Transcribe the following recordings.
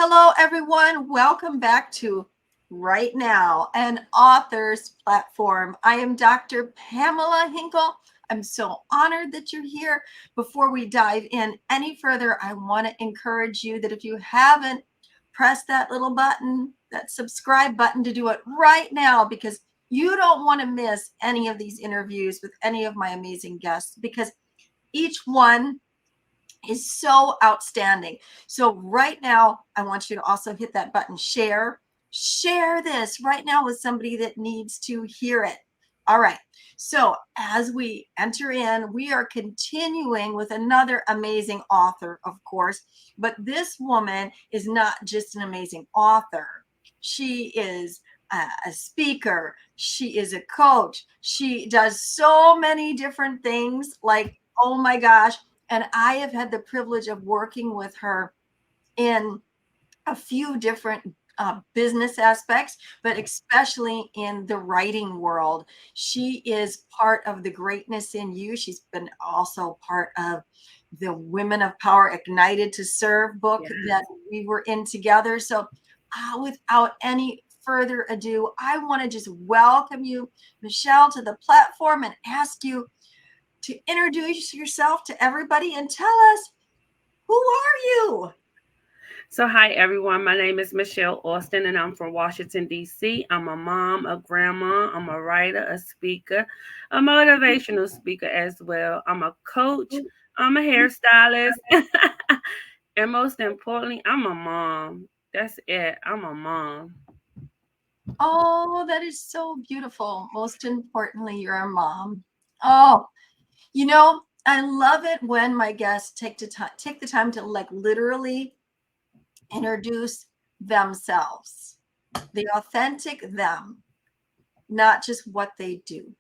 Hello, everyone. Welcome back to Right Now, an author's platform. I am Dr. Pamela Hinkle. I'm so honored that you're here. Before we dive in any further, I want to encourage you that if you haven't pressed that little button, that subscribe button, to do it right now, because you don't want to miss any of these interviews with any of my amazing guests, because each one is so outstanding. So right now, I want you to also hit that button, share. Share this right now with somebody that needs to hear it. All right. So as we enter in, we are continuing with another amazing author, of course. But this woman is not just an amazing author. She is a speaker. She is a coach. She does so many different things. Like, oh my gosh. And I have had the privilege of working with her in a few different business aspects, but especially in the writing world. She is part of the Greatness in You. She's been also part of the Women of Power Ignited to Serve book that we were in together. So without any further ado, I want to just welcome you, Michelle, to the platform and ask you to introduce yourself to everybody and tell us, who are you? So, hi everyone. My name is Michelle Alston, and I'm from Washington, D.C. I'm a mom, a grandma, I'm a writer, a speaker, a motivational speaker as well. I'm a coach, I'm a hairstylist, and most importantly, I'm a mom. That's it. I'm a mom. Oh, that is so beautiful. Most importantly, you're a mom. Oh, I love it when my guests take the time to like literally introduce themselves, the authentic them, not just what they do.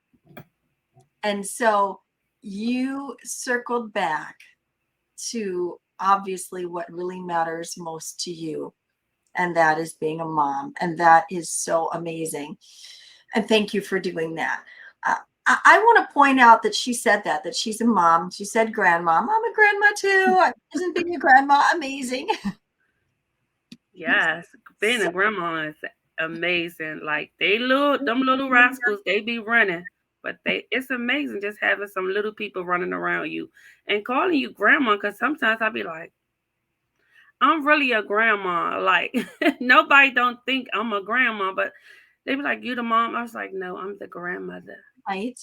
And so you circled back to obviously what really matters most to you, and that is being a mom. And that is so amazing. And thank you for doing that. I want to point out that she said that she's a mom. She said grandmom. I'm a grandma too. Isn't being a grandma amazing? Yes, being So, a grandma is amazing. Like them little rascals, they be running, but it's amazing just having some little people running around you and calling you grandma. Because sometimes I be like, I'm really a grandma. Like nobody don't think I'm a grandma, but they be like, "You the mom?" I was like, "No, I'm the grandmother." right,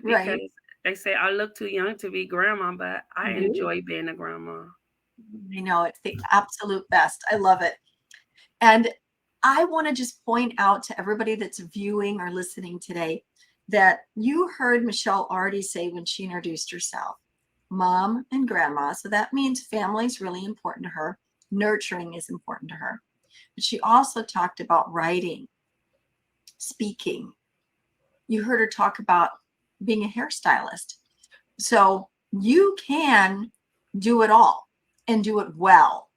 right. Because they say I look too young to be grandma, but I You do. enjoy being a grandma. I know it's the absolute best. I love it. And I want to just point out to everybody that's viewing or listening today that you heard Michelle already say when she introduced herself, mom and grandma. So that means family is really important to her. Nurturing is important to her. But she also talked about writing, speaking. You heard her talk about being a hairstylist. So you can do it all and do it well.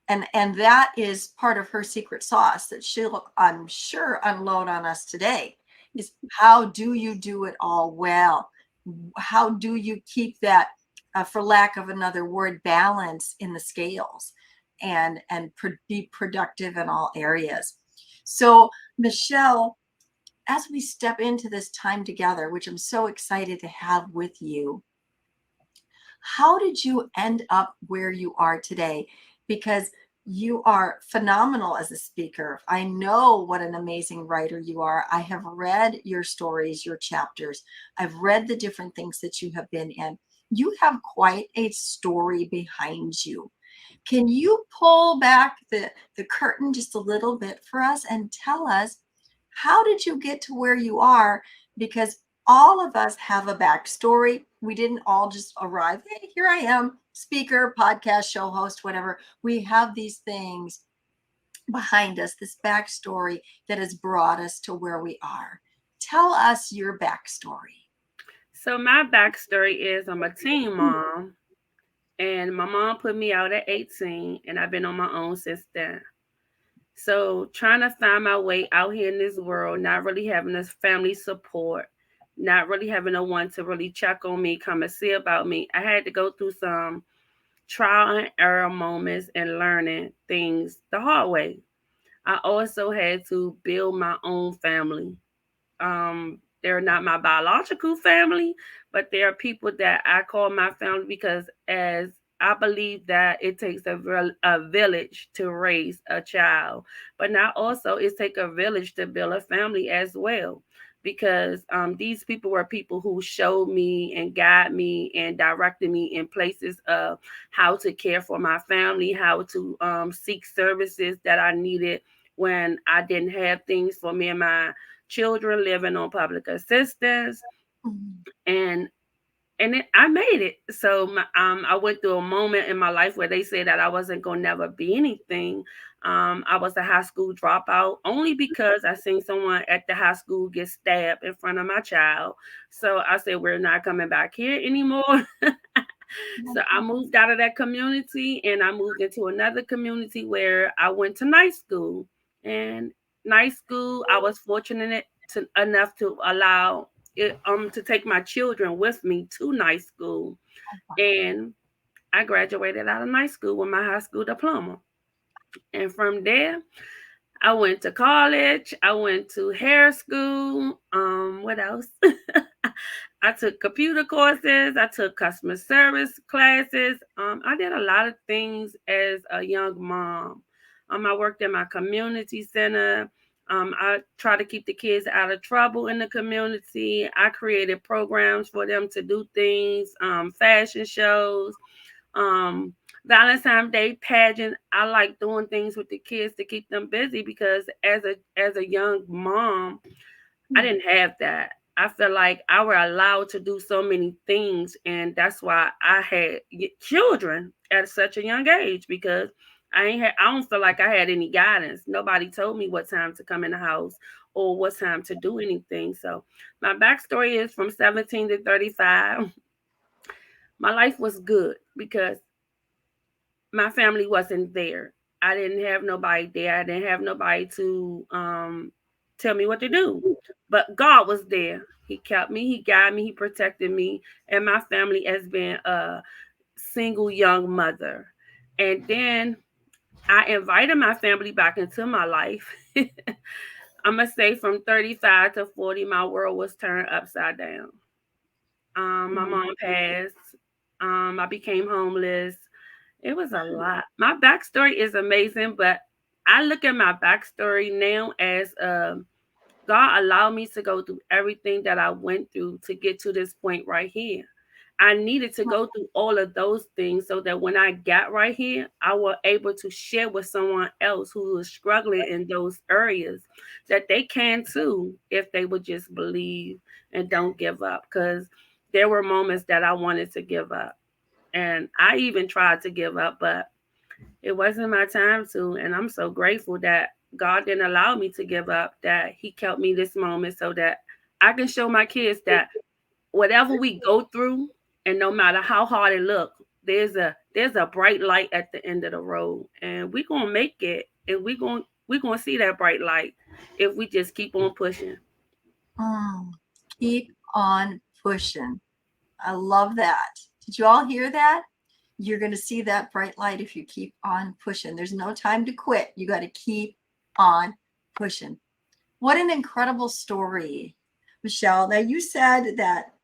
And that is part of her secret sauce that she'll, I'm sure, unload on us today, is how do you do it all well? How do you keep that, for lack of another word, balance in the scales, and be productive in all areas? So Michelle, as we step into this time together, which I'm so excited to have with you, how did you end up where you are today? Because you are phenomenal as a speaker. I know what an amazing writer you are. I have read your stories, your chapters. I've read the different things that you have been in. You have quite a story behind you. Can you pull back the curtain just a little bit for us and tell us, how did you get to where you are? Because all of us have a backstory. We didn't all just arrive, hey, here I am, speaker, podcast, show host, whatever. We have these things behind us, this backstory that has brought us to where we are. Tell us your backstory. So my backstory is I'm a teen mom, and my mom put me out at 18, and I've been on my own since then. So trying to find my way out here in this world, not really having this family support, not really having no one to really check on me, come and see about me. I had to go through some trial and error moments and learning things the hard way. I also had to build my own family. They're not my biological family, but they are people that I call my family because as I believe that it takes a village to raise a child, but now also it takes a village to build a family as well. Because these people were people who showed me and guided me and directed me in places of how to care for my family, how to seek services that I needed when I didn't have things for me and my children living on public assistance, Mhm. and I made it. So I went through a moment in my life where they said that I wasn't gonna never be anything. I was a high school dropout only because I seen someone at the high school get stabbed in front of my child. So I said, we're not coming back here anymore. So I moved out of that community and I moved into another community where I went to night school. And night school, I was fortunate enough to allow it to take my children with me to night school. And I graduated out of night school with my high school diploma. And from there, I went to college. I went to hair school. What else? I took computer courses. I took customer service classes. I did a lot of things as a young mom. I worked in my community center. I try to keep the kids out of trouble in the community. I created programs for them to do things, fashion shows, um, Valentine's Day pageant. I like doing things with the kids to keep them busy because as a young mom, I Mhm. didn't have that. I feel like I were allowed to do so many things, and that's why I had children at such a young age because I don't feel like I had any guidance. Nobody told me what time to come in the house or what time to do anything. So my backstory is from 17 to 35. My life was good because my family wasn't there. I didn't have nobody there. I didn't have nobody to tell me what to do. But God was there. He kept me, he guided me, he protected me, and my family has been a single young mother. And then I invited my family back into my life. I'm gonna say from 35 to 40, my world was turned upside down. My Mhm. mom passed. I became homeless. It was a lot. My backstory is amazing, but I look at my backstory now as God allowed me to go through everything that I went through to get to this point right here. I needed to go through all of those things so that when I got right here, I was able to share with someone else who was struggling in those areas that they can too if they would just believe and don't give up. Because there were moments that I wanted to give up. And I even tried to give up, but it wasn't my time to. And I'm so grateful that God didn't allow me to give up, that He kept me this moment so that I can show my kids that whatever we go through, and no matter how hard it looks, there's a bright light at the end of the road. And we're gonna make it, and we're gonna see that bright light if we just keep on pushing. Mm. Keep on pushing. I love that. Did you all hear that? You're going to see that bright light if you keep on pushing. There's no time to quit. You got to keep on pushing. What an incredible story, Michelle. Now, you said that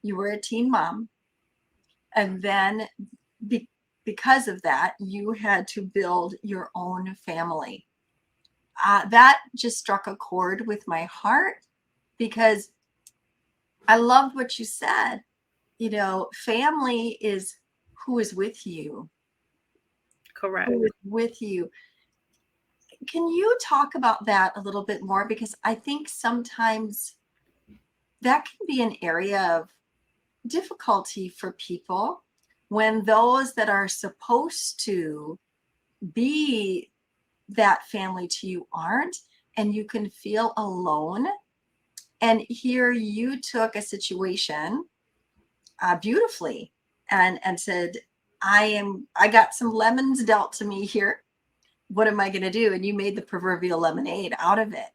you were a teen mom, and then be, because of that, you had to build your own family. That just struck a chord with my heart because I loved what you said. You know, family is who is with you, Correct. who is with you. Can you talk about that a little bit more? Because I think sometimes that can be an area of difficulty for people when those that are supposed to be that family to you aren't, and you can feel alone. And here you took a situation beautifully and said, I got some lemons dealt to me here. What am I going to do? And you made the proverbial lemonade out of it.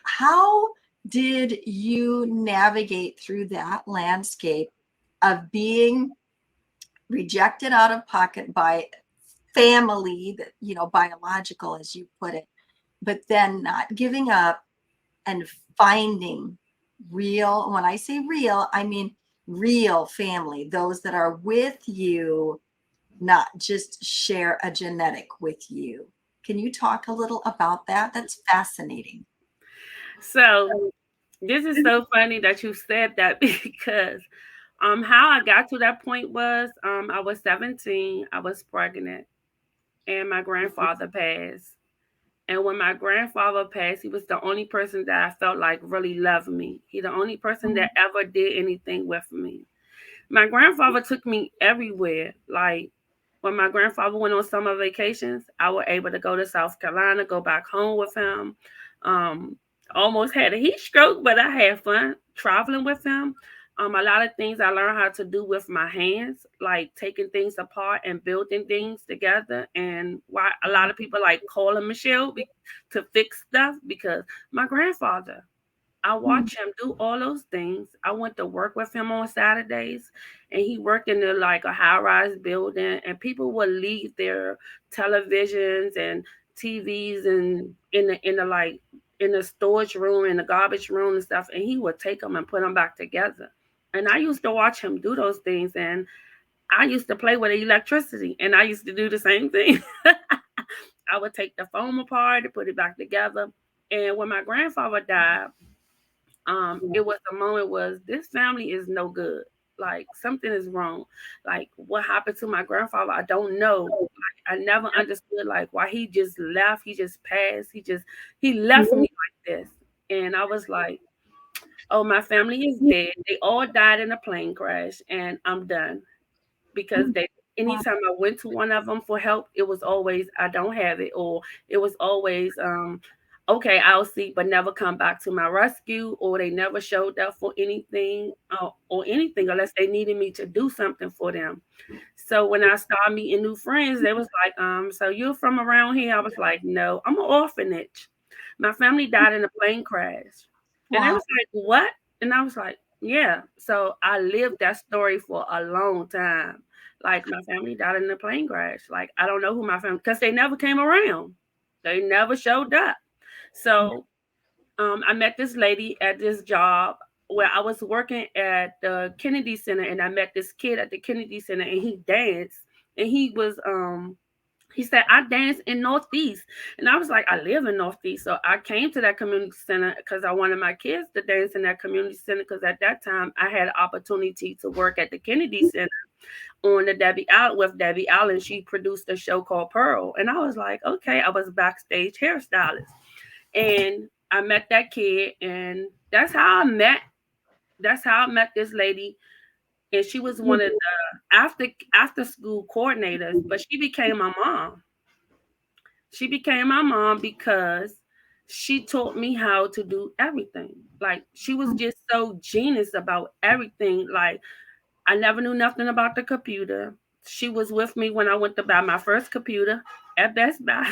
How did you navigate through that landscape of being rejected out of pocket by family, that, biological, as you put it, but then not giving up and finding real. When I say real, I mean real family, those that are with you, not just share a genetic with you. Can you talk a little about that? That's fascinating. So this is so funny that you said that because how I got to that point was I was 17, I was pregnant, and my grandfather passed. And when my grandfather passed, he was the only person that I felt like really loved me. He the only person that ever did anything with me. My grandfather took me everywhere. Like when my grandfather went on summer vacations, I was able to go to South Carolina, go back home with him. Um, Almost had a heat stroke, but I had fun traveling with him. A lot of things I learned how to do with my hands, like taking things apart and building things together. And why a lot of people like calling Michelle to fix stuff because my grandfather, I watched him do all those things. I went to work with him on Saturdays, and he worked in like a high-rise building, and people would leave their televisions and TVs and in the like in the storage room, in the garbage room and stuff, and he would take them and put them back together. And I used to watch him do those things, and I used to play with electricity, and I used to do the same thing. I would take the foam apart and put it back together. And when my grandfather died, it was the moment was this family is no good. Like something is wrong. Like what happened to my grandfather, I don't know. Like I never understood like why he just left, he just passed, he left me like this. And I was like, oh, my family is dead. They all died in a plane crash and I'm done because they anytime I went to one of them for help, it was always I don't have it, or it was always okay, I'll see, but never come back to my rescue, or they never showed up for anything or anything unless they needed me to do something for them. So when I started meeting new friends, they was like, so you're from around here? I was like, no, I'm an orphanage. My family died in a plane crash. And they Wow. was like, what? And I was like, yeah. So I lived that story for a long time. Like my family died in a plane crash. Like I don't know who my family because they never came around. They never showed up. So I met this lady at this job where I was working at the Kennedy Center, and I met this kid at the Kennedy Center, and he danced, and he said, I dance in Northeast. And I was like, I live in Northeast. So I came to that community center because I wanted my kids to dance in that community center. Because at that time, I had an opportunity to work at the Kennedy Center on the Debbie Allen with Debbie Allen. She produced a show called Pearl. And I was like, okay, I was backstage hairstylist. And I met that kid, and that's how I met this lady. And she was one of the after school coordinators, but she became my mom. She became my mom because she taught me how to do everything. Like she was just so genius about everything. Like I never knew nothing about the computer. She was with me when I went to buy my first computer at Best Buy.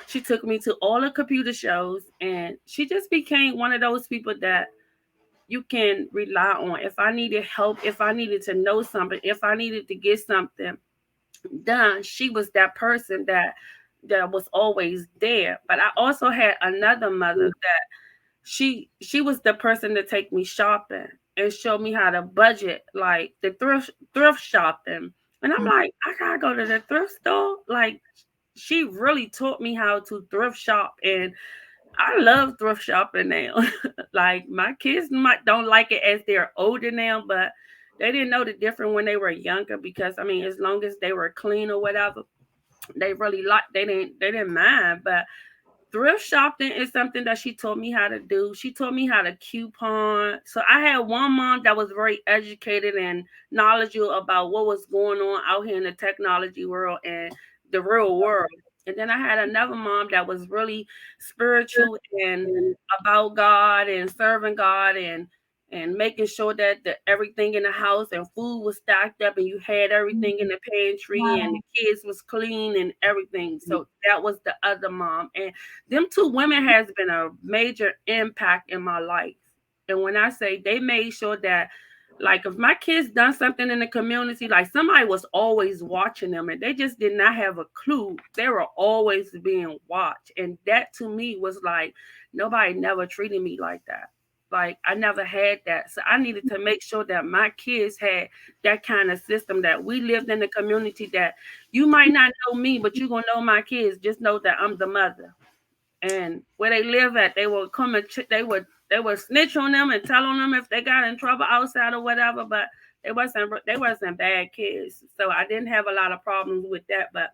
She took me to all the computer shows, and she just became one of those people that you can rely on. If I needed help, if I needed to know something, if I needed to get something done, she was that person that was always there. But I also had another mother that she was the person to take me shopping and show me how to budget, like the thrift shopping. And I'm like, I gotta go to the thrift store. Like she really taught me how to thrift shop, and I love thrift shopping now. Like my kids might don't like it as they're older now, but they didn't know the difference when they were younger because I mean, as long as they were clean or whatever, they really liked they didn't mind. But thrift shopping is something that she taught me how to do. She taught me how to coupon. So I had one mom that was very educated and knowledgeable about what was going on out here in the technology world and the real world. And then I had another mom that was really spiritual and about God and serving God and making sure that everything in the house and food was stacked up and you had everything in the pantry and the Wow. kids was clean and everything. So that was the other mom. And them two women has been a major impact in my life. And when I say they made sure that like if my kids done something in the community, like somebody was always watching them and they just did not have a clue. They were always being watched. And that to me was like, nobody never treated me like that. Like I never had that. So I needed to make sure that my kids had that kind of system, that we lived in the community, that you might not know me, but you're gonna know my kids. Just know that I'm the mother. And where they live at, they will come and they would snitch on them and tell on them if they got in trouble outside or whatever. But they wasn't bad kids, so I didn't have a lot of problems with that. But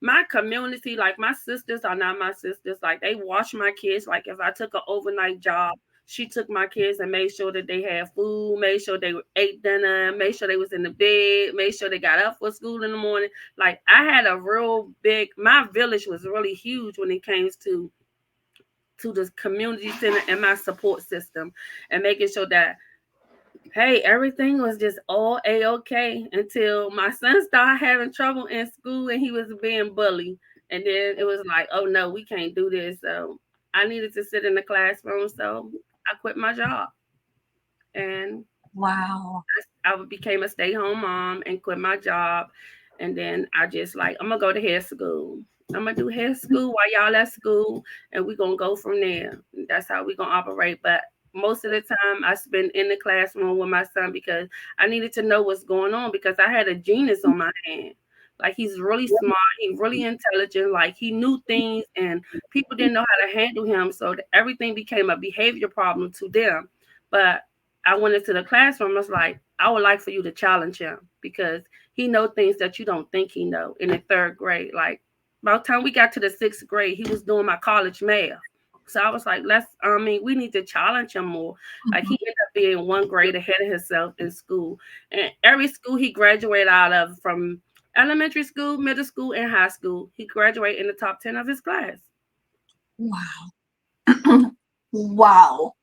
my community, like my sisters are not my sisters. Like they watch my kids. Like if I took an overnight job, she took my kids and made sure that they had food, made sure they ate dinner, made sure they was in the bed, made sure they got up for school in the morning. Like I had a real big. My village was really huge when it came to the community center and my support system, and making sure that, hey, everything was just all a-okay until my son started having trouble in school and he was being bullied. And then it was like, oh no, we can't do this. So I needed to sit in the classroom, so I quit my job. And Wow. I became a stay-home mom and quit my job. And then I just like, I'm gonna go to hair school. I'm gonna do hair school while y'all at school, and we're gonna go from there. That's how we're gonna operate. But most of the time, I spend in the classroom with my son because I needed to know what's going on, because I had a genius on my hand. Like he's really smart, he's really intelligent. Like he knew things, and people didn't know how to handle him, so everything became a behavior problem to them. But I went into the classroom. I was like, I would like for you to challenge him because he know things that you don't think he know in the third grade. Like by the time we got to the sixth grade, he was doing my college math. So I was like, we need to challenge him more. Like he ended up being one grade ahead of himself in school. And every school he graduated out of, from elementary school, middle school, and high school, he graduated in the top 10 of his class. Wow. Wow.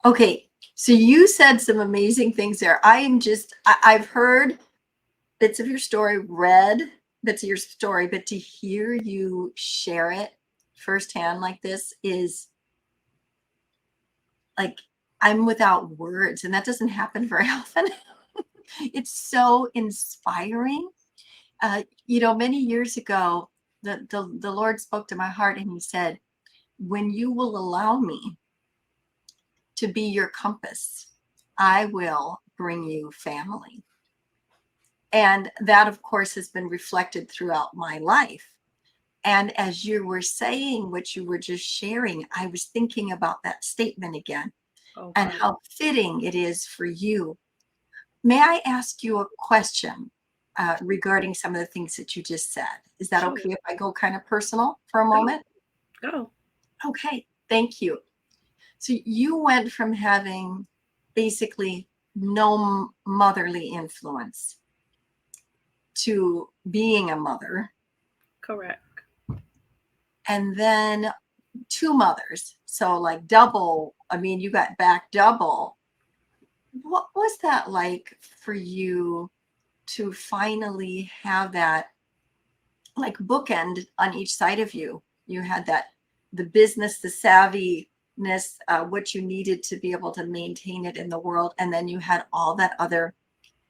Okay. So you said some amazing things there. I've heard bits of your story, read bits of your story, but to hear you share it firsthand like this is like, I'm without words, and that doesn't happen very often. It's so inspiring. Many years ago, the Lord spoke to my heart and he said, when you will allow me to be your compass, I will bring you family. And that, of course, has been reflected throughout my life. And as you were saying what you were just sharing, I was thinking about that statement again and Okay. how fitting it is for you. May I ask you a question regarding some of the things that you just said? Is that Sure. okay if I go kind of personal for a Go. moment? Go. Okay, thank you. So you went from having basically no motherly influence to being a mother, Correct. and then two mothers. So like double, I mean, you got back double. What was that like for you to finally have that like bookend on each side of you? You had that, the business, the savviness, what you needed to be able to maintain it in the world. And then you had all that other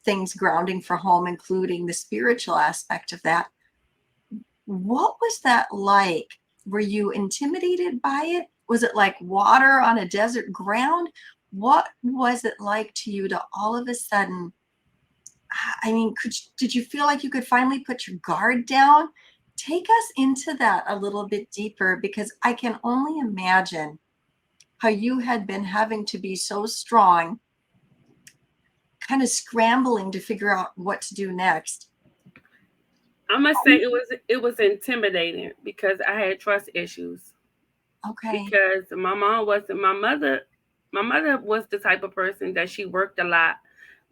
things grounding for home, including the spiritual aspect of that. What was that like? Were you intimidated by it? Was it like water on a desert ground? What was it like to you to all of a sudden? I mean, did you feel like you could finally put your guard down? Take us into that a little bit deeper, because I can only imagine how you had been having to be so strong, kind of scrambling to figure out what to do next. I must say it was intimidating because I had trust issues. Okay. Because my mom wasn't my mother. My mother was the type of person that she worked a lot,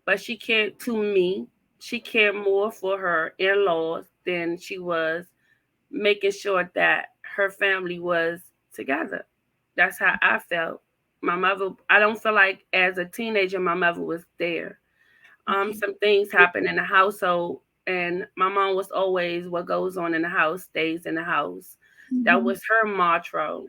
but she cared to me. She cared more for her in-laws than she was making sure that her family was together. That's how I felt. My mother, I don't feel like as a teenager my mother was there. Okay. Some things happen in the household, and my mom was always, what goes on in the house stays in the house. That Mhm. was her mantra.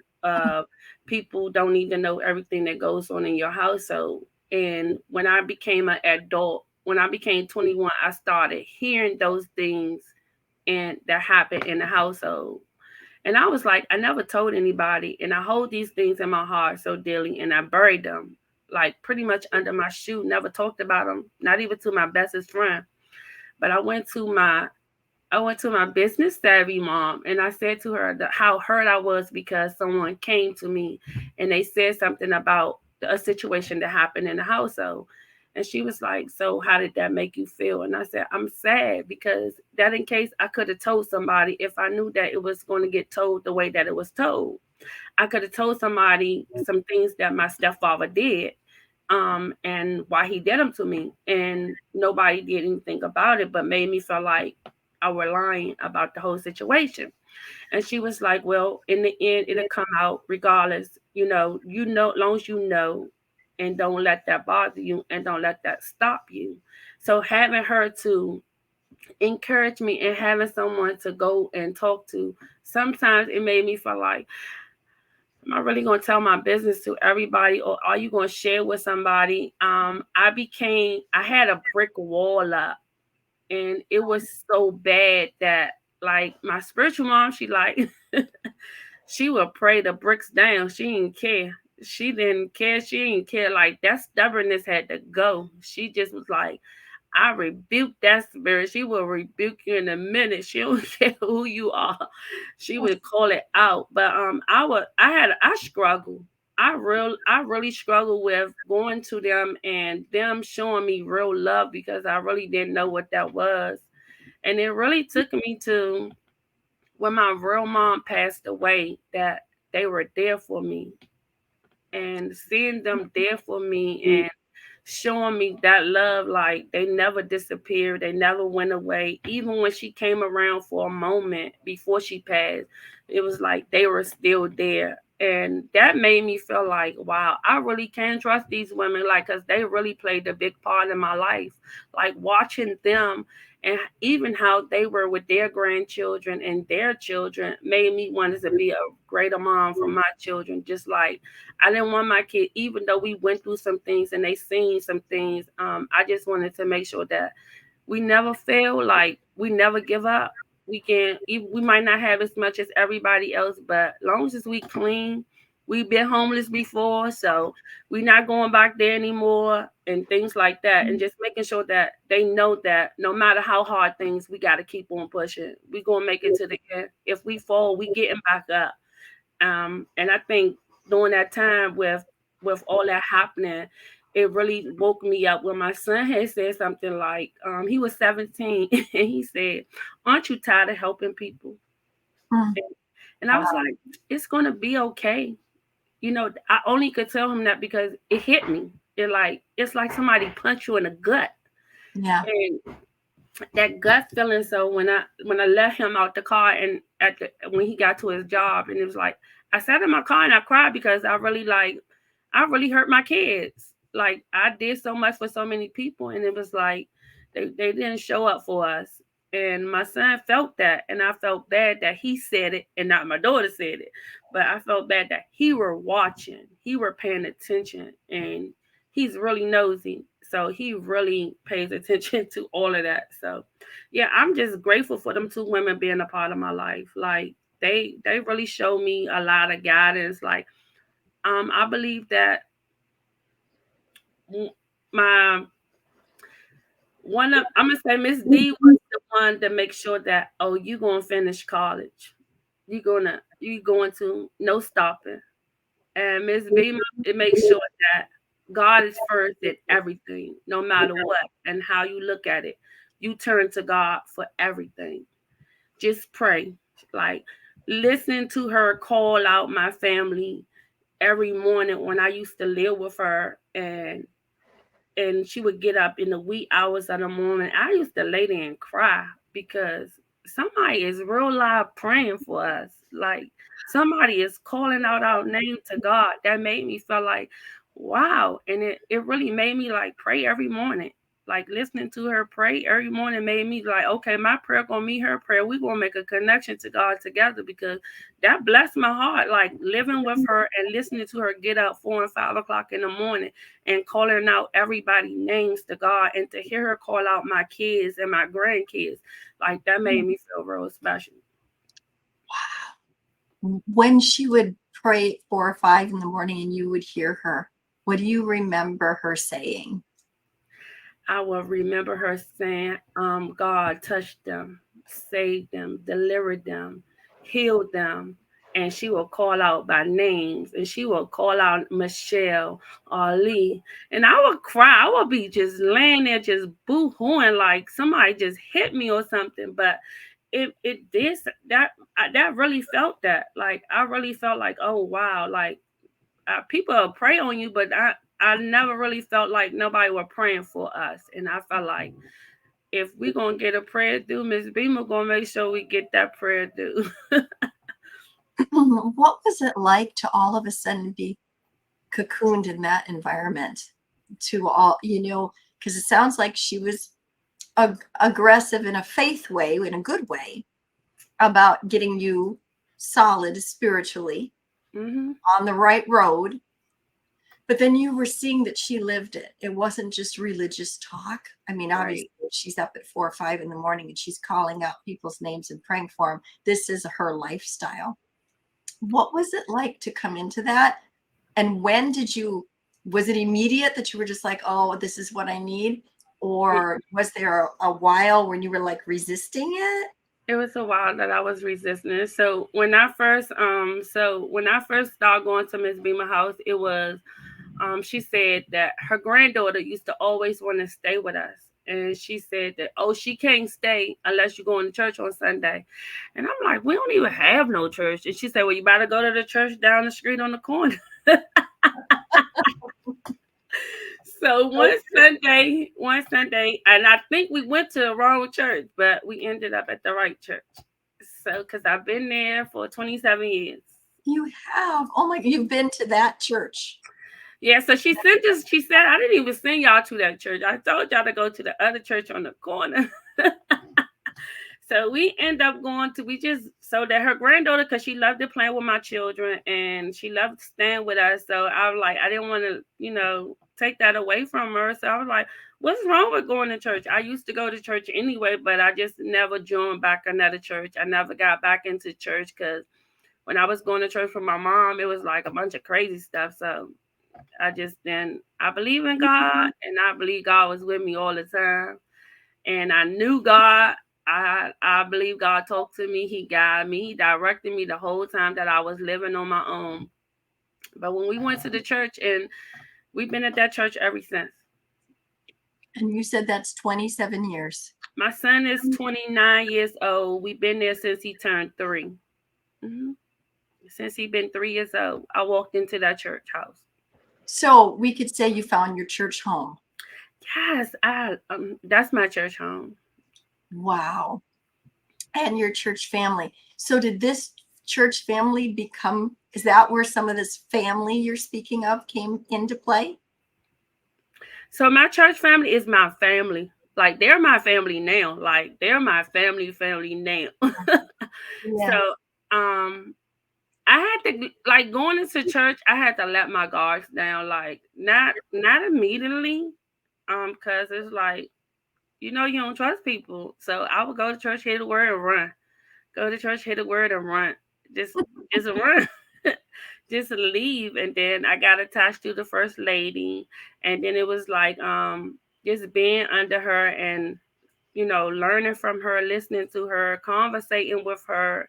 People don't even know everything that goes on in your household. And when I became an adult, when I became 21, I started hearing those things and that happened in the household. And I was like, I never told anybody, and I hold these things in my heart so dearly, and I buried them like pretty much under my shoe. Never talked about them, not even to my bestest friend. But I went to my business savvy mom, and I said to her how hurt I was because someone came to me and they said something about a situation that happened in the household. And she was like, "So how did that make you feel?" And I said, "I'm sad because that in case I could have told somebody if I knew that it was going to get told the way that it was told. I could have told somebody some things that my stepfather did, and why he did them to me, and nobody did anything about it, but made me feel like I were lying about the whole situation." And she was like, "Well, in the end, it'll come out regardless. As long as you know, and don't let that bother you, and don't let that stop you." So having her to encourage me and having someone to go and talk to, sometimes it made me feel like, am I really going to tell my business to everybody, or are you going to share with somebody? I had a brick wall up, and it was so bad that, like, my spiritual mom, she like, she would pray the bricks down. She didn't care. She didn't care. She didn't care. Like, that stubbornness had to go. She just was like, I rebuke that spirit. She will rebuke you in a minute. She don't care who you are. She would call it out. But I struggle. I really struggle with going to them and them showing me real love, because I really didn't know what that was. And it really took me to when my real mom passed away, that they were there for me, and seeing them there for me and showing me that love, like they never disappeared, they never went away. Even when she came around for a moment before she passed, it was like they were still there. And that made me feel like, wow, I really can trust these women, like, because they really played a big part in my life. Like, watching them and even how they were with their grandchildren and their children made me want to be a greater mom for my children. Just like I didn't want my kid, even though we went through some things and they seen some things. I just wanted to make sure that we never fail, like we never give up. We might not have as much as everybody else, but long as we clean, we've been homeless before, so we're not going back there anymore and things like that. And just making sure that they know that no matter how hard things, we got to keep on pushing. We're going to make it to the end. If we fall, we getting back up. And I think during that time with all that happening, it really woke me up when my son had said something like, he was 17 and he said, "Aren't you tired of helping people?" Mm. And I was like, "It's gonna be okay." I only could tell him that because it hit me. It's like somebody punched you in the gut. Yeah. And that gut feeling. So when I let him out the car, and when he got to his job, and it was like, I sat in my car and I cried because I really hurt my kids. Like, I did so much for so many people, and it was like they didn't show up for us. And my son felt that, and I felt bad that he said it and not my daughter said it. But I felt bad that he were watching, he were paying attention, and he's really nosy. So he really pays attention to all of that. So yeah, I'm just grateful for them two women being a part of my life. Like, they really show me a lot of guidance. Like, I believe that my one of I'm gonna say Miss D was the one that makes sure that, oh, you gonna finish college. You going to no stopping. And Miss B, it makes sure that God is first in everything, no matter what and how you look at it. You turn to God for everything. Just pray. Like, listen to her call out my family every morning when I used to live with her, and she would get up in the wee hours of the morning. I used to lay there and cry because somebody is real loud praying for us. Like, somebody is calling out our name to God. That made me feel like, wow. And it really made me like pray every morning. Like listening to her pray every morning made me like, okay, my prayer gonna meet her prayer. We gonna make a connection to God together, because that blessed my heart. Like living with her and listening to her get up 4 and 5 o'clock in the morning and calling out everybody names to God, and to hear her call out my kids and my grandkids, like that made me feel real special. When she would pray at 4 or 5 in the morning and you would hear her, what do you remember her saying? I will remember her saying, God touched them, saved them, delivered them, healed them. And she will call out by names, and she will call out Michelle, Ali. And I would cry. I would be just laying there, just boo hooing like somebody just hit me or something. But it did that really felt that. Like, I really felt like, oh, wow. Like, people pray on you, but I never really felt like nobody were praying for us, and I felt like if we gonna get a prayer through, Miss Beamer gonna make sure we get that prayer through. What was it like to all of a sudden be cocooned in that environment? To all, because it sounds like she was aggressive in a faith way, in a good way, about getting you solid spiritually hmm on the right road. But then you were seeing that she lived it. It wasn't just religious talk. I mean, obviously, Right. she's up at 4 or 5 in the morning and she's calling out people's names and praying for them. This is her lifestyle. What was it like to come into that? And was it immediate that you were just like, oh, this is what I need? Or was there a while when you were like resisting it? It was a while that I was resisting it. So when I first started going to Miss Beamer house, it was she said that her granddaughter used to always want to stay with us. And she said that, oh, she can't stay unless you go to church on Sunday. And I'm like, we don't even have no church. And she said, well, you better go to the church down the street on the corner. So one Sunday, and I think we went to the wrong church, but we ended up at the right church. So, because I've been there for 27 years. You have. Oh my, you've been to that church. Yeah, so she sent us, she said, I didn't even send y'all to that church. I told y'all to go to the other church on the corner. So we end up going to, we just, so that her granddaughter, because she loved to play with my children and she loved staying with us. So I was like, I didn't want to, take that away from her. So I was like, what's wrong with going to church? I used to go to church anyway, but I just never joined back another church. I never got back into church because when I was going to church for my mom, it was like a bunch of crazy stuff. So I believe in God, and I believe God was with me all the time. And I knew God. I believe God talked to me. He guided me. He directed me the whole time that I was living on my own. But when we went to the church, and we've been at that church ever since. And you said that's 27 years. My son is 29 years old. We've been there since he turned 3. hmm Since he been 3 years old, I walked into that church house. So we could say you found your church home. Yes, that's my church home. Wow. And your church family. So did this church family is that where some of this family you're speaking of came into play? So my church family is my family. Like, they're my family now. Like, they're my family now. Yeah. So um I had to, like, going into church, I had to let my guards down, like not immediately. Because it's like, you don't trust people. So I would go to church, hear the word, and run. Go to church, hear the word, and run. Just just run. Just leave. And then I got attached to the first lady. And then it was like, just being under her and, learning from her, listening to her, conversating with her.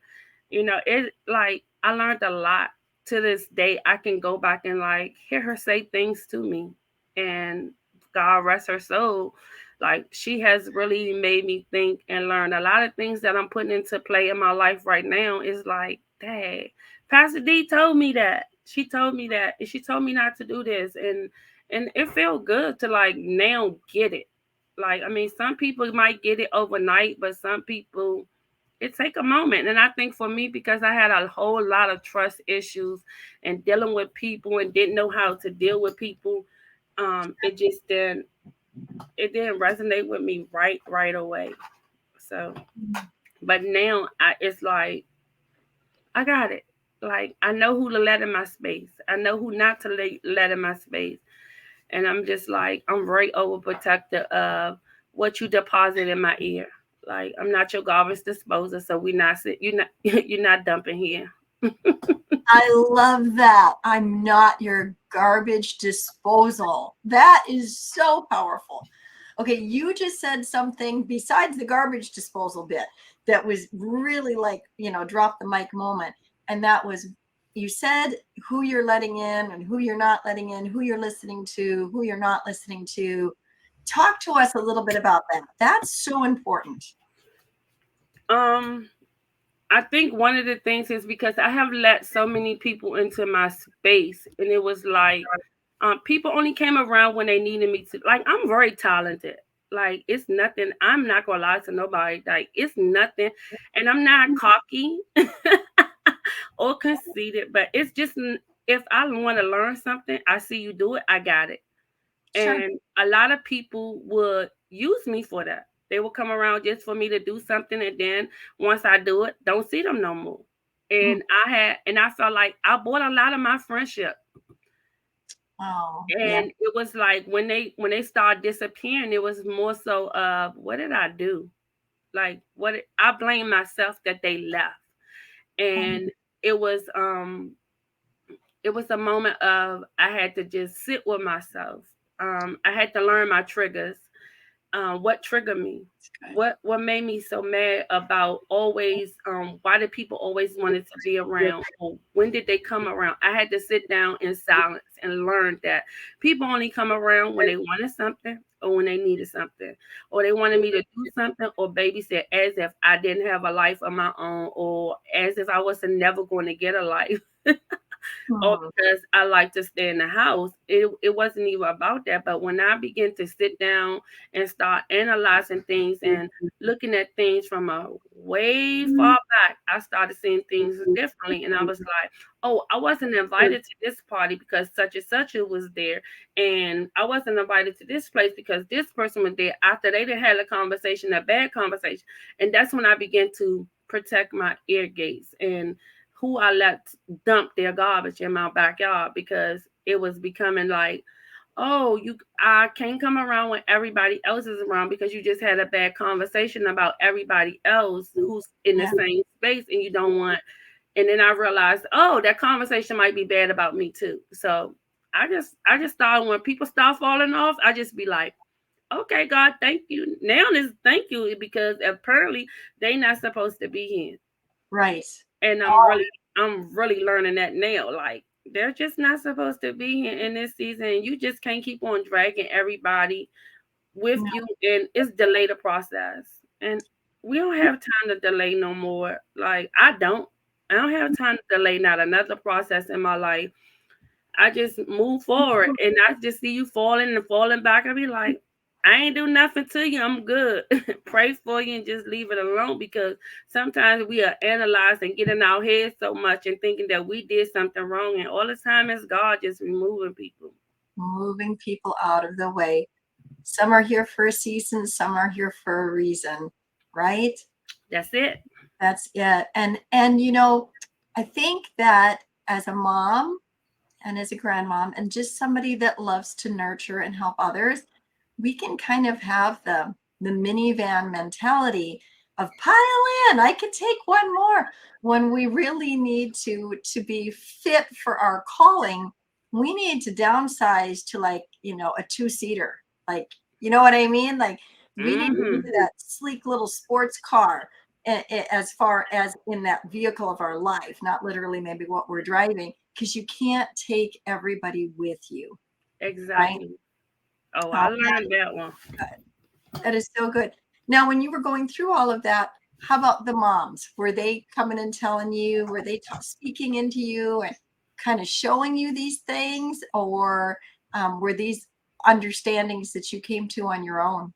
It, like, I learned a lot. To this day, I can go back and, like, hear her say things to me. And God rest her soul. Like, she has really made me think and learn a lot of things that I'm putting into play in my life right now. Is like, dang, Pastor D told me that. She told me that. And she told me not to do this. And it felt good to, like, now get it. Like, I mean, some people might get it overnight, but some people, it take a moment. And I think for me, because I had a whole lot of trust issues and dealing with people and didn't know how to deal with people, it just didn't. it didn't resonate with me right away. So, but now it's like I got it. Like I know who to let in my space. I know who not to let in my space. And I'm just like I'm very overprotective of what you deposit in my ear. Like I'm not your garbage disposer, so we not you're not you're not dumping here. I love that. I'm not your garbage disposal. That is so powerful. Okay, you just said something besides the garbage disposal bit that was really like, drop the mic moment. And that was, you said who you're letting in and who you're not letting in, who you're listening to, who you're not listening to. Talk to us a little bit about that. That's so important. Um, I think one of the things is because I have let so many people into my space, and it was like people only came around when they needed me to. Like I'm very talented. Like it's nothing. I'm not gonna lie to nobody. Like it's nothing, and I'm not cocky or conceited. But it's just if I want to learn something, I see you do it. I got it. Sure. And a lot of people would use me for that. They would come around just for me to do something, and then once I do it, don't see them no more. Mm. And I felt like I bought a lot of my friendship. Oh, yeah. And it was like when they started disappearing, it was more so of what did I do? Like I blame myself that they left. And it was um it was a moment of I had to just sit with myself. I had to learn my triggers. What triggered me? What made me so mad about always? Why did people always wanted to be around? Or when did they come around? I had to sit down in silence and learn that people only come around when they wanted something or when they needed something, or they wanted me to do something or babysit as if I didn't have a life of my own, or as if I wasn't never going to get a life. Or Hmm. because I like to stay in the house. It wasn't even about that. But when I began to sit down and start analyzing things and looking at things from a way far back, I started seeing things differently. And I was like, oh, I wasn't invited to this party because such and such was there. And I wasn't invited to this place because this person was there after they didn't have a conversation, a bad conversation. And that's when I began to protect my ear gates and who I let dump their garbage in my backyard, because it was becoming like, oh, I can't come around when everybody else is around because you just had a bad conversation about everybody else who's in the Yeah. same space and you don't want. And then I realized, oh, that conversation might be bad about me too. So I just thought when people start falling off, I just be like, okay, God, thank you. Now is thank you because apparently they not supposed to be here. Right. And I'm really learning that now. Like they're just not supposed to be here in this season. You just can't keep on dragging everybody with No. you, and it's delay the process. And we don't have time to delay no more. Like I don't have time to delay not another process in my life. I just move forward, and I just see you falling and falling back. I be like, I ain't do nothing to you. I'm good. Pray for you and just leave it alone, because sometimes we are analyzing, getting our heads so much and thinking that we did something wrong, and all the time it's God just removing people. Moving people out of the way. Some are here for a season, some are here for a reason, right? That's it. That's it. And I think that as a mom and as a grandmom and just somebody that loves to nurture and help others, we can kind of have the minivan mentality of pile in. I could take one more when we really need to be fit for our calling. We need to downsize to like, a two-seater. Like, you know what I mean? Like we need to Hmm. do that sleek little sports car as far as in that vehicle of our life, not literally maybe what we're driving, because you can't take everybody with you, right? Exactly. Oh, Oh, I learned that one. that is so good. Now, when you were going through all of that, how about the moms? Were they coming and telling you? Were they speaking into you and kind of showing you these things, or were these understandings that you came to on your own?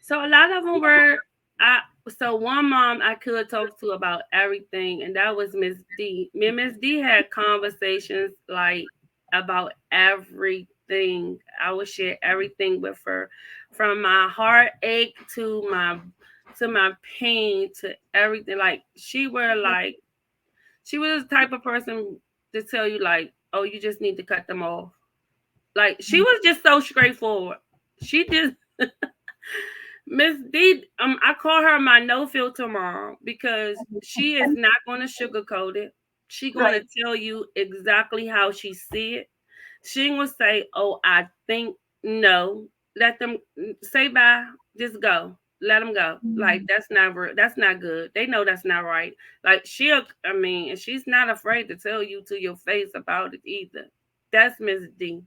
So a lot of them were. I so one mom I could talk to about everything, and that was Miss D. Me and Miss D had conversations like about everything. everything. I would share everything with her, from my heartache to my pain to everything. Like she was the type of person to tell you like, oh, you just need to cut them off. Like she was just so straightforward. She just Miss D, I call her my no filter mom because she is not going to sugarcoat it. She going to Right. tell you exactly how she see it. She ain't gonna say, "Oh, I think no." Let them say bye. Just go. Let them go. Like Mm. that's not good. They know that's not right. Like she'll. I mean, and she's not afraid to tell you to your face about it either. That's Miss D.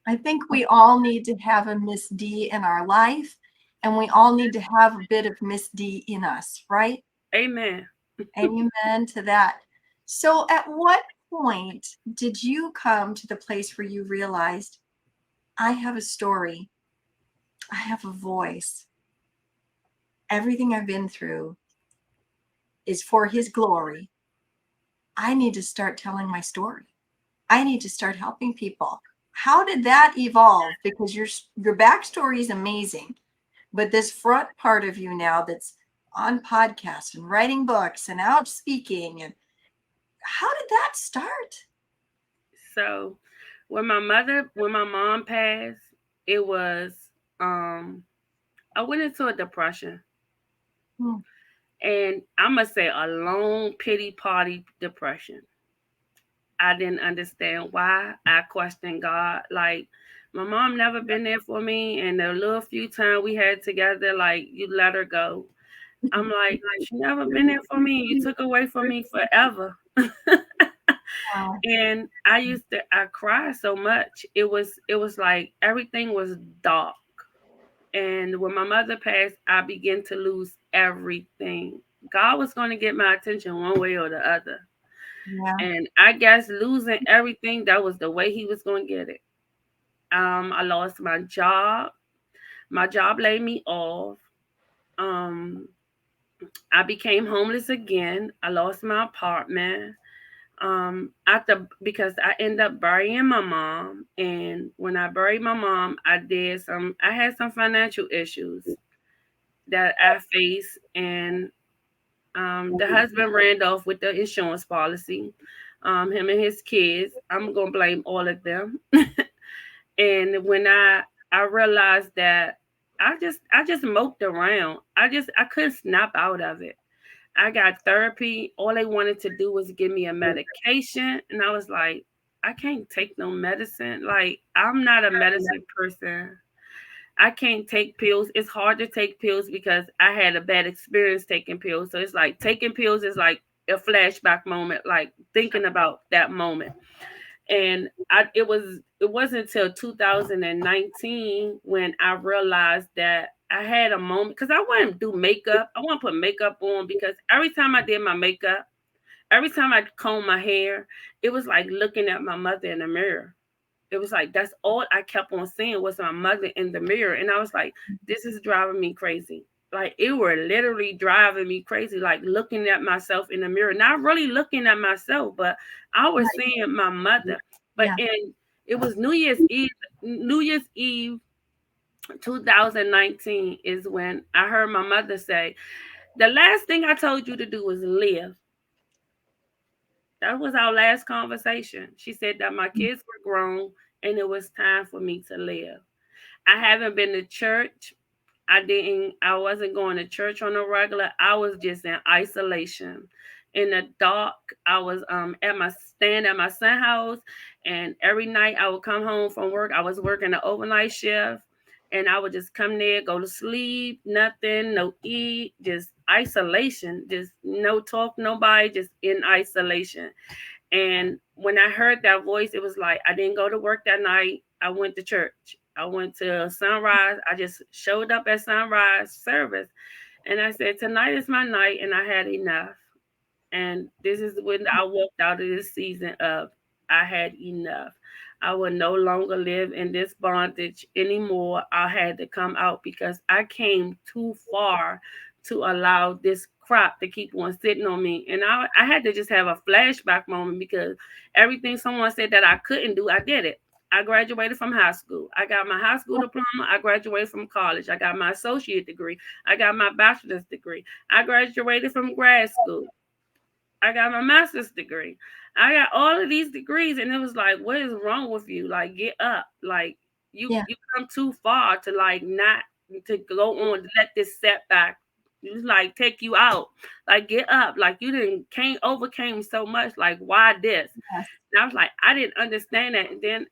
I think we all need to have a Miss D in our life, and we all need to have a bit of Miss D in us, right? Amen. Amen to that. So, at what point did you come to the place where you realized, I have a story, I have a voice, everything I've been through is for His glory? I need to start telling my story. I need to start helping people. How did that evolve? Because your backstory is amazing, but this front part of you now that's on podcasts and writing books and out speaking, and how did that start? So when my mom passed, it was um I went into a depression. Hmm. And I must say a long pity party depression. I didn't understand why. I questioned God. Like my mom never been there for me, and the little few time we had together, like you let her go. I'm like, she never been there for me. You took away from me forever. Wow. And I cried so much. It was like everything was dark. And when my mother passed, I began to lose everything. God was going to get my attention one way or the other. Yeah. And I guess losing everything, that was the way he was going to get it. I lost my job. My job laid me off. Um, I became homeless again. I lost my apartment. After because I ended up burying my mom, and when I buried my mom, I had some financial issues that I faced, and the husband ran off with the insurance policy. Him and his kids. I'm gonna blame all of them. And when I realized that I just moped around. I couldn't snap out of it. I got therapy. All they wanted to do was give me a medication, and I was like, I can't take no medicine. Like I'm not a medicine person. I can't take pills. It's hard to take pills because I had a bad experience taking pills. So it's like taking pills is like a flashback moment, like thinking about that moment. And it wasn't until 2019 when I realized that I had a moment because I want to do makeup. I want to put makeup on because every time I did my makeup, every time I combed my hair, it was like looking at my mother in the mirror. It was like that's all I kept on seeing was my mother in the mirror, and I was like, this is driving me crazy. Like it were literally driving me crazy, like looking at myself in the mirror, not really looking at myself, but I was Right. seeing my mother. But Yeah. in it was New Year's Eve 2019 is when I heard my mother say, the last thing I told you to do was live. That was our last conversation. She said that my kids were grown and it was time for me to live. I haven't been to church. I wasn't going to church on a regular. I was just in isolation. In the dark, I was at my son's house, and every night I would come home from work. I was working an overnight shift, and I would just come there, go to sleep, nothing, no eat, just isolation, just no talk, nobody, just in isolation. And when I heard that voice, it was like I didn't go to work that night. I went to church. I went to sunrise. I just showed up at sunrise service. And I said, tonight is my night, and I had enough. And this is when I walked out of this season of I had enough. I will no longer live in this bondage anymore. I had to come out because I came too far to allow this crap to keep on sitting on me. And I had to just have a flashback moment because everything someone said that I couldn't do, I did it. I graduated from high school. I got my high school diploma. I graduated from college. I got my associate degree. I got my bachelor's degree. I graduated from grad school. I got my master's degree. I got all of these degrees, and it was like, what is wrong with you? Like, get up. Like, Yeah. you come too far to like not to go on to let this setback like take you out. Like, get up. Like, you didn't came overcame so much. Like, why this? Yes. And I was like, I didn't understand that. And then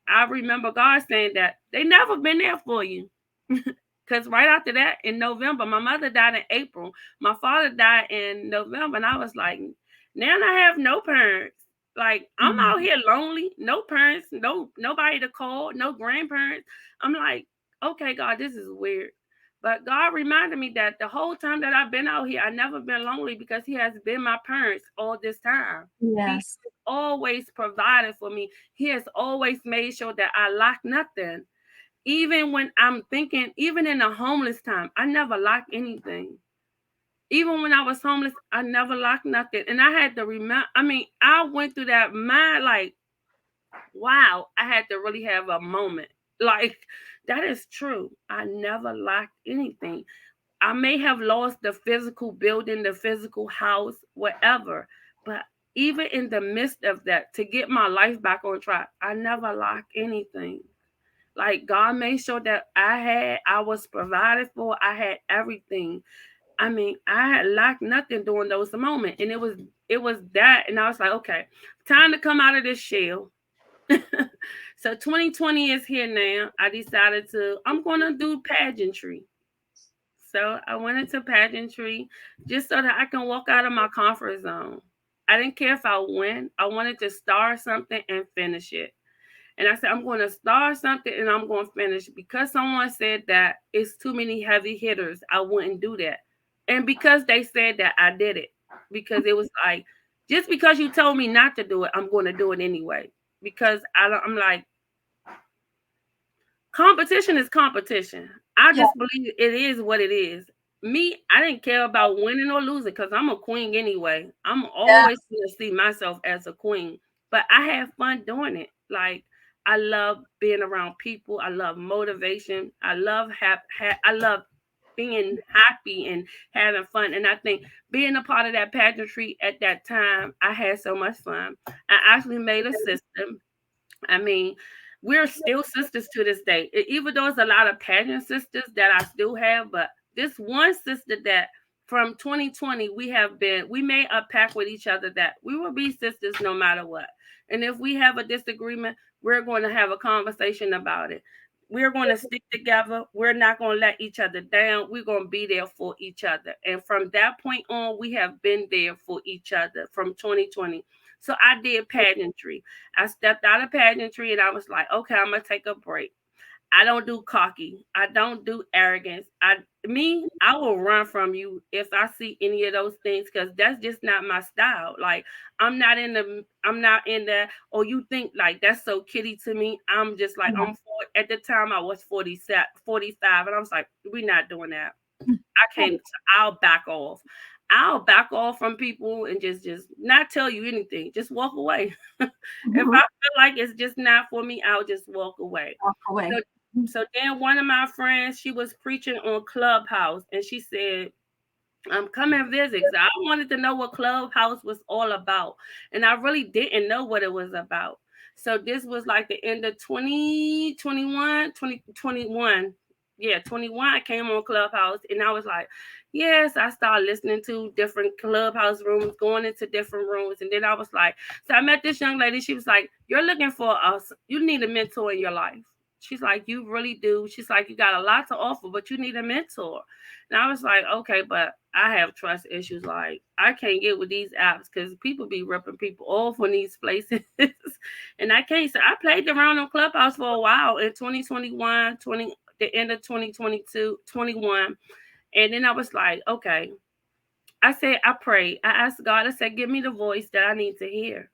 I remember God saying that they never been there for you. Because right after that, in November, my mother died in April. My father died in November. And I was like, now I have no parents. Like, I'm Mm. out here lonely, no parents, nobody to call, no grandparents. I'm like, okay, God, this is weird. But God reminded me that the whole time that I've been out here, I never been lonely because He has been my parents all this time. He Yes. always provided for me. He has always made sure that I lack nothing. Even when I'm thinking, even in the homeless time, I never lacked anything. Even when I was homeless, I never lacked nothing. And I had to remember, I mean, I went through that mind like, wow, I had to really have a moment. Like, that is true. I never lacked anything. I may have lost the physical building, the physical house, whatever. But even in the midst of that, to get my life back on track, I never lacked anything. Like, God made sure that I was provided for, I had everything. I mean, I had lacked nothing during those moments. And it was that, and I was like, okay, time to come out of this shell. So 2020 is here now. I decided I'm gonna do pageantry. So I went into pageantry just so that I can walk out of my comfort zone. I didn't care if I win. I wanted to start something and finish it. And I said, I'm going to start something and I'm going to finish. Because someone said that it's too many heavy hitters, I wouldn't do that. And because they said that, I did it. Because it was like, just because you told me not to do it, I'm going to do it anyway. Because I'm like, competition is competition. I Yeah. just believe it is what it is. Me, I didn't care about winning or losing because I'm a queen anyway. I'm Yeah. always going to see myself as a queen, but I have fun doing it. Like, I love being around people. I love motivation. I love being happy and having fun. And I think being a part of that pageantry at that time, I had so much fun. I actually made a system. I mean, we're still sisters to this day. Even though it's a lot of pageant sisters that I still have, but this one sister that from 2020 we made a pact with each other that we will be sisters no matter what. And if we have a disagreement, we're going to have a conversation about it. We're going to stick together. We're not going to let each other down. We're going to be there for each other. And from that point on, we have been there for each other from 2020. So I did pageantry. I stepped out of pageantry and I was like, okay, I'm gonna take a break. I don't do cocky. I don't do arrogance. I will run from you if I see any of those things because that's just not my style. Like, I'm not in the, or you think like that's so kitty to me. I'm just like, Yeah. at the time I was 47, 45, and I was like, we're not doing that. I can't. I'll back off. I'll back off from people and just not tell you anything. Just walk away. If I Mhm. feel like it's just not for me, I'll just walk away. Walk So away. Mm. so then one of my friends, she was preaching on Clubhouse and she said, come and visit. So I wanted to know what Clubhouse was all about. And I really didn't know what it was about. So this was like the end of 2021, 2021. Yeah, 21. I came on Clubhouse and I was like, yes, I started listening to different Clubhouse rooms, going into different rooms. And then I was like, so I met this young lady. She was like, you're looking for us. You need a mentor in your life. She's like, you really do. She's like, you got a lot to offer, but you need a mentor. And I was like, okay, but I have trust issues. Like, I can't get with these apps because people be ripping people off on these places. And I can't. So I played around on Clubhouse for a while in 2021, the end of 2022, 21. And then I was like, okay. I said, I prayed. I asked God, I said, give me the voice that I need to hear.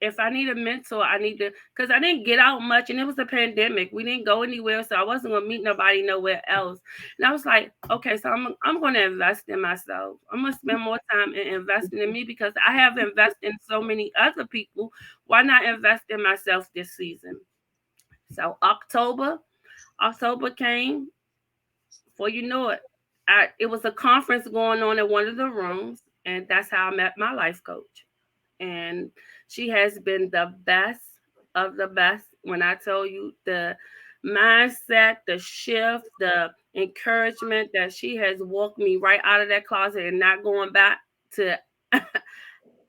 If I need a mentor, I need to, because I didn't get out much and it was a pandemic. We didn't go anywhere, so I wasn't gonna meet nobody nowhere else. And I was like, okay, so I'm gonna invest in myself. I'm gonna spend more time in investing in me because I have invested in so many other people. Why not invest in myself this season? So October came. Before you know it, it was a conference going on in one of the rooms, and that's how I met my life coach. And she has been the best of the best. When I tell you the mindset, the shift, the encouragement that she has walked me right out of that closet and not going back to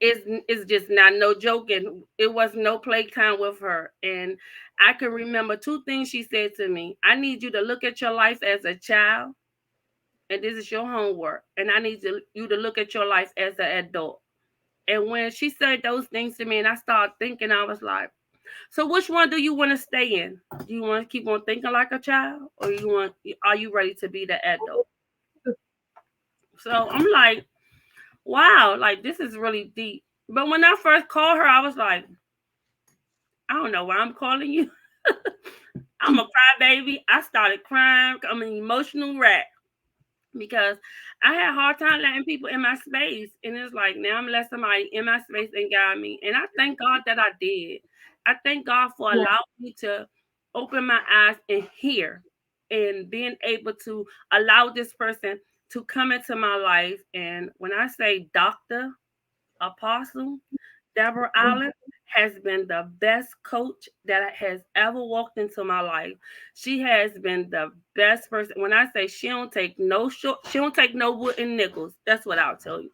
is just not no joking. It was no playtime with her. And I can remember two things she said to me. I need you to look at your life as a child, and this is your homework. And I need you to look at your life as an adult. And when she said those things to me, and I started thinking, I was like, so which one do you want to stay in? Do you want to keep on thinking like a child, or are you ready to be the adult? So I'm like, wow, like this is really deep. But when I first called her, I was like, I don't know why I'm calling you. I'm a crybaby. I started crying. I'm an emotional wreck because I had a hard time letting people in my space. And it's like now I'm letting somebody in my space and guide me. And I thank God that I did. I thank God for Yeah. allowing me to open my eyes and hear and being able to allow this person to come into my life. And when I say doctor, apostle, Deborah Allen has been the best coach that has ever walked into my life. She has been the best person. When I say she don't take no wooden nickels. That's what I'll tell you.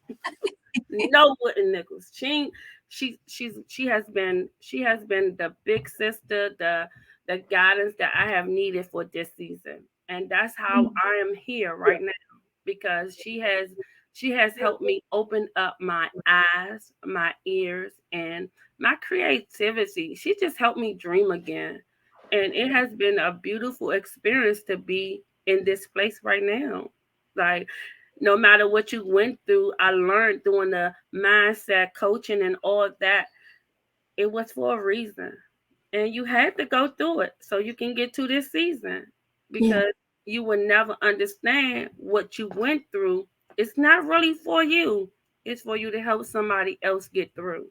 No wooden nickels. She has been the big sister, the guidance that I have needed for this season. And that's how I am here right now because she has helped me open up my eyes, my ears, and my creativity. She just helped me dream again. And it has been a beautiful experience to be in this place right now. Like, no matter what you went through, I learned doing the mindset coaching and all that. It was for a reason. And you had to go through it so you can get to this season Yeah. because you will never understand what you went through. It's not really for you, it's for you to help somebody else get through.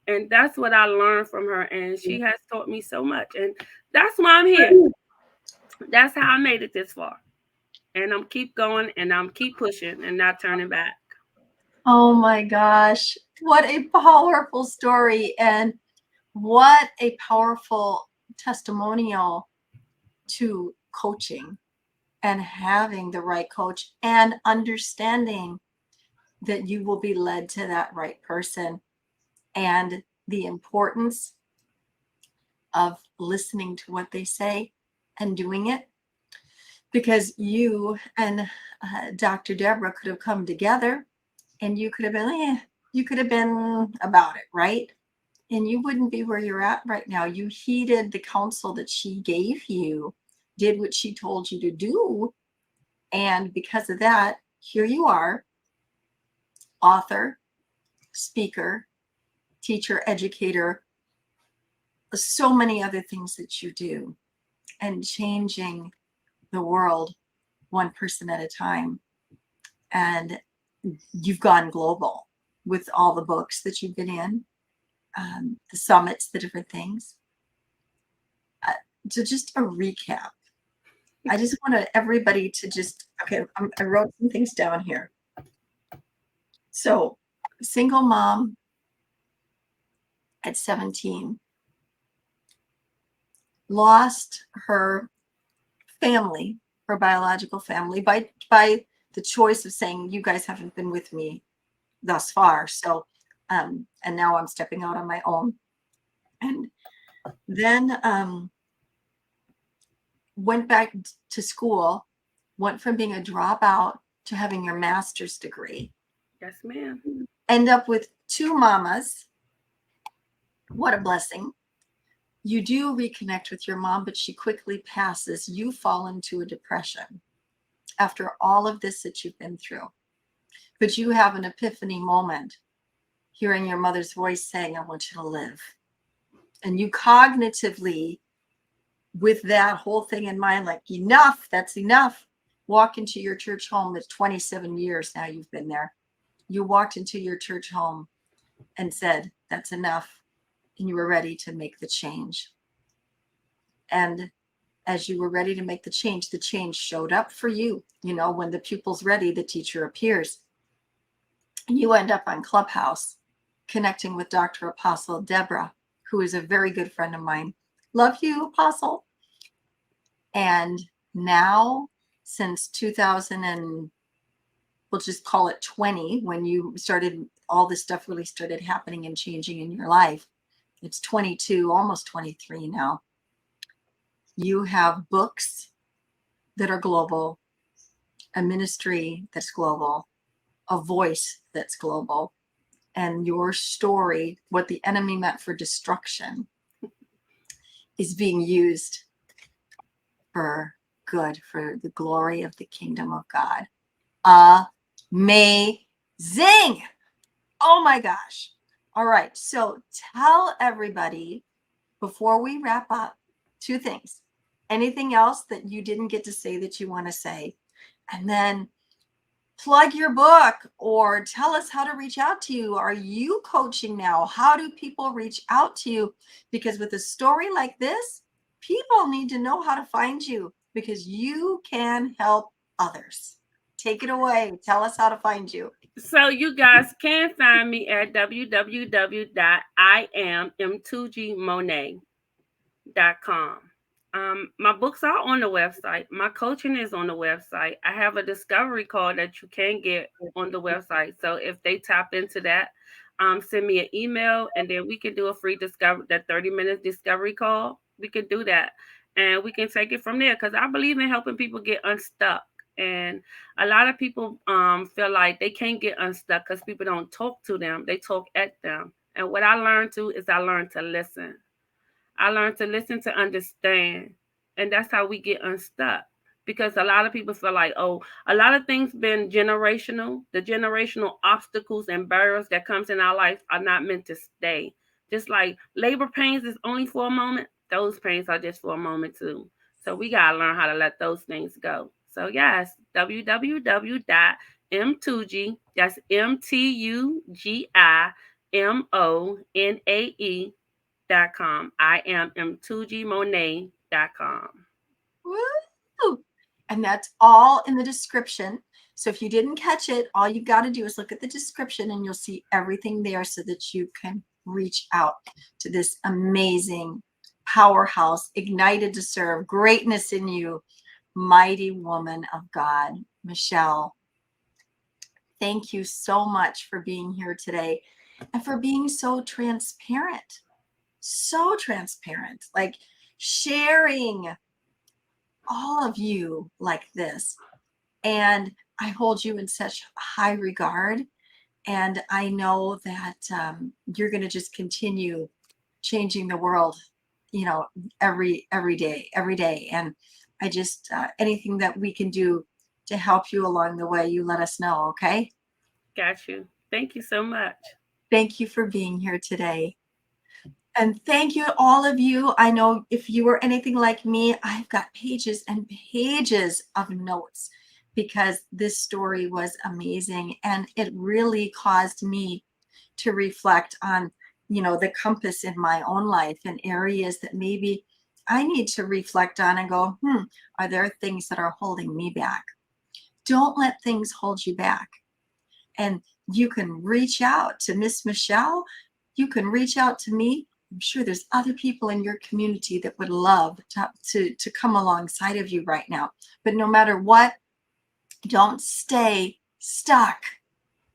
And that's what I learned from her. And she has taught me so much. And that's why I'm here. That's how I made it this far. And I'm keep going and I'm keep pushing and not turning back. Oh my gosh. What a powerful story. And what a powerful testimonial to coaching and having the right coach and understanding that you will be led to that right person and the importance of listening to what they say and doing it because you and Dr. Deborah could have come together and you could have been about it, right? And you wouldn't be where you're at right now. You heeded the counsel that she gave you, did what she told you to do. And because of that, here you are, author, speaker, teacher, educator, so many other things that you do, and changing the world one person at a time. And you've gone global with all the books that you've been in, the summits, the different things. So just a recap. I just want everybody to okay, I wrote some things down here. So, single mom at 17, lost her family, her biological family, by the choice of saying, you guys haven't been with me thus far. So, and now I'm stepping out on my own. And then went back to school, went from being a dropout to having your master's degree. Yes, ma'am. End up with two mamas. What a blessing. You do reconnect with your mom, but she quickly passes. You fall into a depression after all of this that you've been through. But you have an epiphany moment, hearing your mother's voice saying, I want you to live. And you cognitively, with that whole thing in mind, like, enough, that's enough, walk into your church home. It's 27 years now you've been there. You walked into your church home and said, that's enough. And you were ready to make the change. And as you were ready to make the change showed up for you. When the pupil's ready, the teacher appears. And you end up on Clubhouse connecting with Dr. Apostle Deborah, who is a very good friend of mine. Love you, Apostle. And now, since 2000 and we'll just call it 20, when you started, all this stuff really started happening and changing in your life. It's 22, almost 23 now. You have books that are global, a ministry that's global, a voice that's global, and your story, what the enemy meant for destruction, is being used for good, for the glory of the kingdom of God. Amazing. Oh my gosh. All right. So tell everybody before we wrap up 2 things. Anything else that you didn't get to say that you want to say? And then plug your book or tell us how to reach out to you. Are you coaching now? How do people reach out to you? Because with a story like this, people need to know how to find you because you can help others. Take it away. Tell us how to find you. So you guys can find me at www.imtugimonae.com. My books are on the website. My coaching is on the website. I have a discovery call that you can get on the website. So if they tap into that, send me an email and then we can do a free discovery, that 30-minute discovery call. We can do that and we can take it from there because I believe in helping people get unstuck. And a lot of people feel like they can't get unstuck because people don't talk to them. They talk at them. And what I learned to is I learned to listen. I learned to listen to understand. And that's how we get unstuck. Because a lot of people feel like, oh, a lot of things been generational. The generational obstacles and barriers that comes in our life are not meant to stay. Just like labor pains is only for a moment, those pains are just for a moment too. So we gotta learn how to let those things go. So yes, www.mtugi, that's MTUGIMONAE.com. I am mtugimonae.com. Woo! And that's all in the description. So if you didn't catch it, all you got to do is look at the description and you'll see everything there so that you can reach out to this amazing powerhouse, ignited to serve, greatness in you, mighty woman of God, Michelle. Thank you so much for being here today and for being so transparent, like sharing all of you like this. And I hold you in such high regard. And I know that you're going to just continue changing the world, every day. And I just, anything that we can do to help you along the way, you let us know. Okay. Got you. Thank you so much. Thank you for being here today. And thank you, all of you. I know if you were anything like me, I've got pages and pages of notes because this story was amazing. And it really caused me to reflect on, the compass in my own life and areas that maybe I need to reflect on and go, are there things that are holding me back? Don't let things hold you back. And you can reach out to Miss Michelle. You can reach out to me. I'm sure there's other people in your community that would love to come alongside of you right now. But no matter what, don't stay stuck.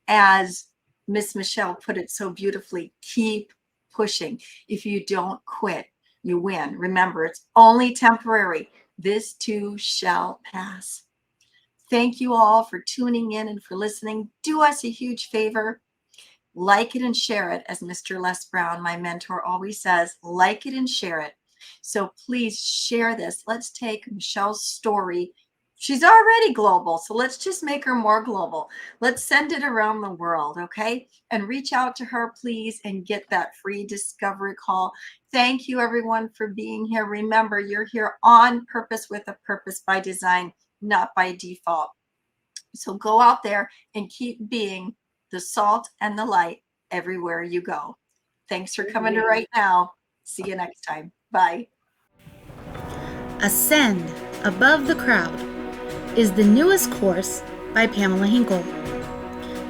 As Miss Michelle put it so beautifully, keep pushing. If you don't quit, you win. Remember, it's only temporary. This too shall pass. Thank you all for tuning in and for listening. Do us a huge favor. Like it and share it, as Mr. Les Brown, my mentor, always says, like it and share it. So please share this. Let's take Michelle's story. She's already global, so let's just make her more global. Let's send it around the world, okay? And reach out to her, please, and get that free discovery call. Thank you, everyone, for being here. Remember, you're here on purpose with a purpose by design, not by default. So go out there and keep being the salt and the light everywhere you go. Thanks for coming to Right Now. See you next time. Bye. Ascend Above the Crowd is the newest course by Pamela Hinkle.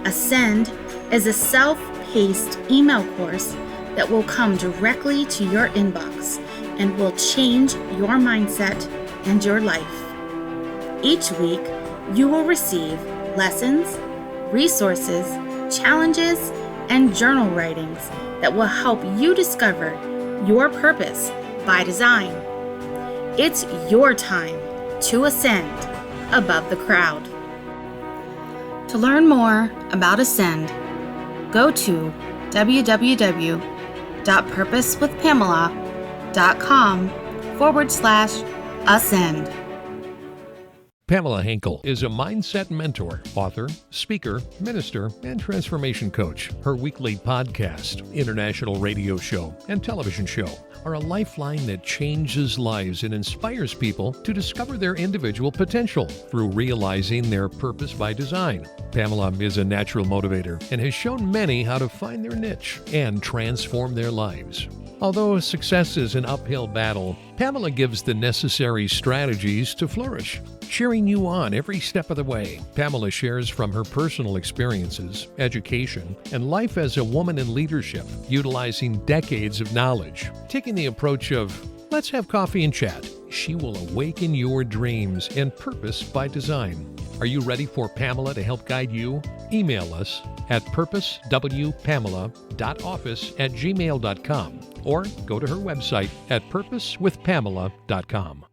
Ascend is a self-paced email course that will come directly to your inbox and will change your mindset and your life. Each week, you will receive lessons, resources, challenges, and journal writings that will help you discover your purpose by design. It's your time to ascend above the crowd. To learn more about Ascend, go to www.purposewithpamela.com/ascend. Pamela Hinkle is a mindset mentor, author, speaker, minister, and transformation coach. Her weekly podcast, international radio show, and television show are a lifeline that changes lives and inspires people to discover their individual potential through realizing their purpose by design. Pamela is a natural motivator and has shown many how to find their niche and transform their lives. Although success is an uphill battle, Pamela gives the necessary strategies to flourish, cheering you on every step of the way. Pamela shares from her personal experiences, education, and life as a woman in leadership, utilizing decades of knowledge. Taking the approach of, let's have coffee and chat, she will awaken your dreams and purpose by design. Are you ready for Pamela to help guide you? Email us at purposewpamela.office@gmail.com or go to her website at purposewithpamela.com.